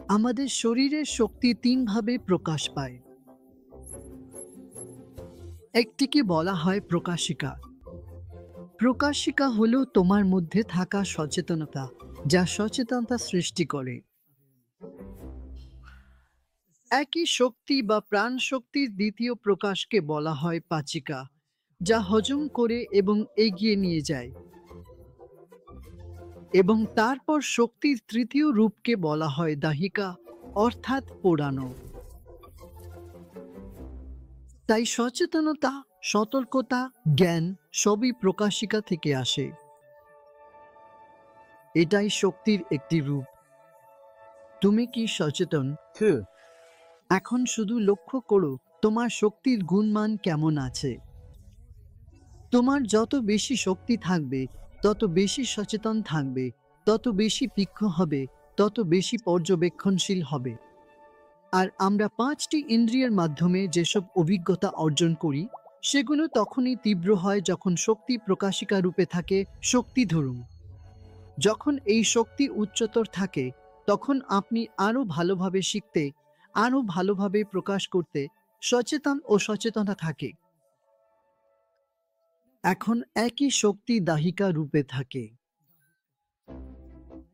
আমাদের শরীরের শক্তি তিনভাবে প্রকাশ পায়। একটিকে বলা হয় প্রকাশিকা। প্রকাশিকা হলো তোমার মধ্যে থাকা সচেতনতা, যা সচেতনতা সৃষ্টি করে। একই শক্তি বা প্রাণ শক্তির দ্বিতীয় প্রকাশকে বলা হয় পাচিকা, যা হজম করে এবং এগিয়ে নিয়ে যায়। এবং তারপর শক্তির তৃতীয় রূপকে বলা হয় দাহিকা, অর্থাৎ পোড়ানো। তাই সচেতনতা, সতর্কতা, জ্ঞান সবই প্রকাশিকা থেকে আসে। এটাই শক্তির একটি রূপ। তুমি কি সচেতন? 2, এখন শুধু লক্ষ্য করো তোমার শক্তির গুণমান কেমন আছে। তোমার যত বেশি শক্তি থাকবে, তত বেশি সচেতন থাকবে, তত বেশি তীক্ষ্ণ হবে, তত বেশি পর্যবেক্ষণশীল হবে। আর আমরা পাঁচটি ইন্দ্রিয়ের মাধ্যমে যেসব অভিজ্ঞতা অর্জন করি, সেগুলো তখনই তীব্র হয় যখন শক্তি প্রকাশিকা রূপে থাকে। শক্তি ধরুন, যখন এই শক্তি উচ্চতর থাকে, তখন আপনি আরো ভালোভাবে শিখতে, আরো ভালোভাবে প্রকাশ করতে সচেতন ও সচেতনতা থাকে। এখন একই শক্তি দাহিকা রূপে থাকে।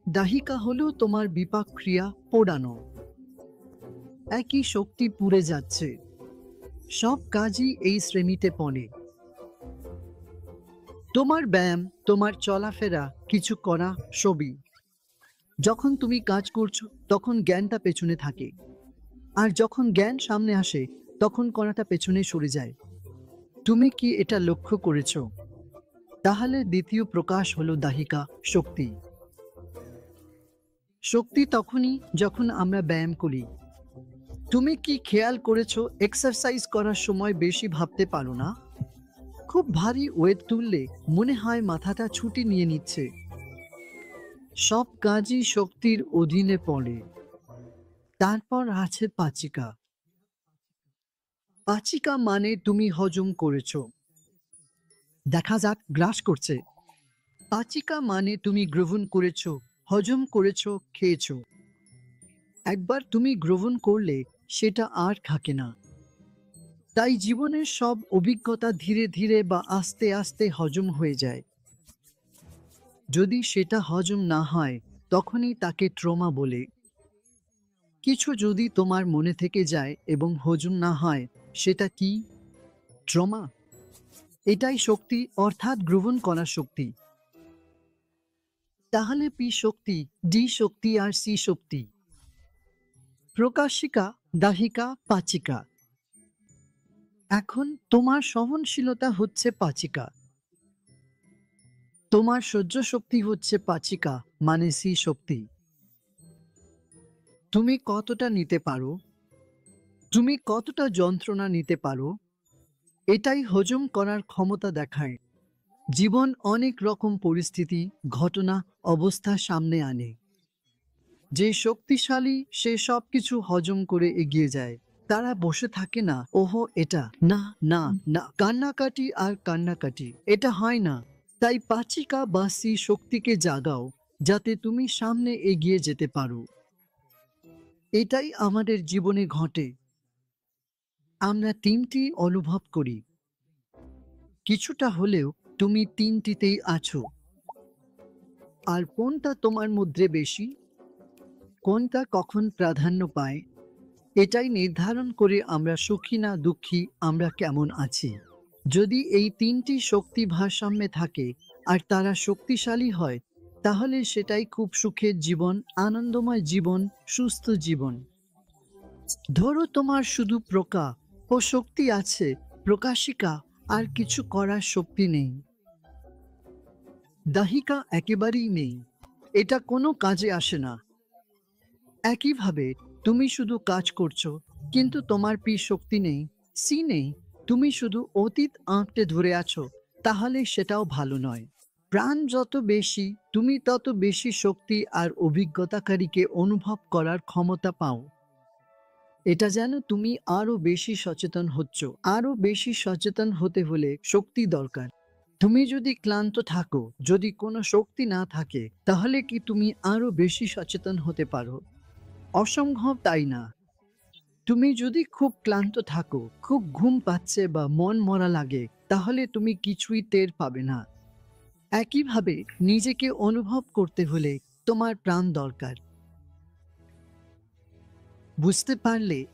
দাহিকা হলো তোমার বিপাক ক্রিয়া, পোড়ানো। একই শক্তি পুড়ে যাচ্ছে, সব কাজই এই শ্রেণীতে পড়ে। তোমার ব্যায়াম, তোমার চলাফেরা, কিছু করা, সবই। যখন তুমি কাজ করছো, তখন জ্ঞানটা পেছনে থাকে, আর যখন জ্ঞান সামনে আসে, তখন করাটা পেছনে সরে যায়। তুমি কি এটা লক্ষ্য করেছো? তাহলে দ্বিতীয় প্রকাশ হলো দাহিকা, শক্তি। শক্তি তখনই যখন আমরা ব্যায়াম করি। তুমি কি খেয়াল করেছো এক্সারসাইজ করার সময় বেশি ভাবতে পারো না? খুব ভারী ওয়েট তুললে মনে হয় মাথাটা ছুটি নিয়ে নিচ্ছে। সব কাজই শক্তির অধীনে পড়ে। তারপর আছে পাচিকা। পাচিকা মানে তুমি হজম করেছো। দেখা যাক গ্রাস করছে। পাচিকা মানে তুমি গ্রহণ করেছো, হজম করেছো, খেয়েছো। একবার তুমি গ্রহণ করলে সেটা আর থাকে না। তাই জীবনের সব অভিজ্ঞতা ধীরে ধীরে বা আস্তে আস্তে হজম হয়ে যায়। যদি সেটা হজম না হয়, তখনই তাকে ট্রমা বলে। কিছু যদি তোমার মনে থেকে যায় এবং হজম না হয়, সেটা কি? ট্রমা। এটাই শক্তি, অর্থাৎ গ্রহণ করার শক্তি। তাহলে পি শক্তি, ডি শক্তি আর সি শক্তি। প্রকাশিকা, দাহিকা, পাচিকা। এখন তোমার সহনশীলতা হচ্ছে পাচিকা, তোমার সহ্য শক্তি হচ্ছে পাচিকা, মানে সি শক্তি। তুমি কতটা নিতে পারো, তুমি কতটা যন্ত্রণা নিতে পারো, এটাই হজম করার ক্ষমতা দেখায়। জীবন অনেক রকম পরিস্থিতি, ঘটনা, অবস্থা সামনে আনে। যে শক্তিশালী সে সবকিছু হজম করে এগিয়ে যায়। তারা বসে থাকে না, ওহো এটা না, না, না, কান্নাকাটি আর কান্নাকাটি, এটা হয় না। তাই পাচিকা বা সি শক্তিকে জাগাও, যাতে তুমি সামনে এগিয়ে যেতে পারো। এটাই আমাদের জীবনে ঘটে। আমরা তিনটি অনুভব করি। কিছুটা হলেও তুমি তিনটিতেই আছো। আর কোনটা তোমার মধ্যে বেশি, কোনটা কখন প্রাধান্য পায়, এটাই নির্ধারণ করে আমরা সুখী না দুঃখী, আমরা কেমন আছি। যদি এই তিনটি শক্তি ভারসাম্যে থাকে আর তারা শক্তিশালী হয়, তাহলে সেটাই খুব সুখের জীবন, আনন্দময় জীবন, সুস্থ জীবন। ধরো তোমার শুধু প্রকা ও শক্তি আছে, প্রকাশিকা আর কিছু করার শক্তি নেই। দাহিকা একেবারেই নেই, এটা কোনো কাজে আসে না। একইভাবে তুমি শুধু কাজ করছো, কিন্তু তোমার পি শক্তি নেই, সি নেই, তুমি শুধু অতীত আঁকড়ে ধরে আছো, তাহলে সেটাও ভালো নয়। প্রাণ যত বেশি, তুমি তত বেশি শক্তি আর অভিজ্ঞতাকারীকে অনুভব করার ক্ষমতা পাও। এটা যেন তুমি আরো বেশি সচেতন হচ্ছ। আরো বেশি সচেতন হতে হলে শক্তি দরকার। তুমি যদি ক্লান্ত থাকো, যদি কোনো শক্তি না থাকে, তাহলে কি তুমি আরো বেশি সচেতন হতে পারো? অসম্ভব তাই না। তুমি যদি খুব ক্লান্ত থাকো, খুব ঘুম পাচ্ছে বা মন মরা লাগে, তাহলে তুমি কিছুই টের পাবে না। একইভাবে নিজেকে অনুভব করতে হলে তোমার প্রাণ দরকার। বুঝতে পারলে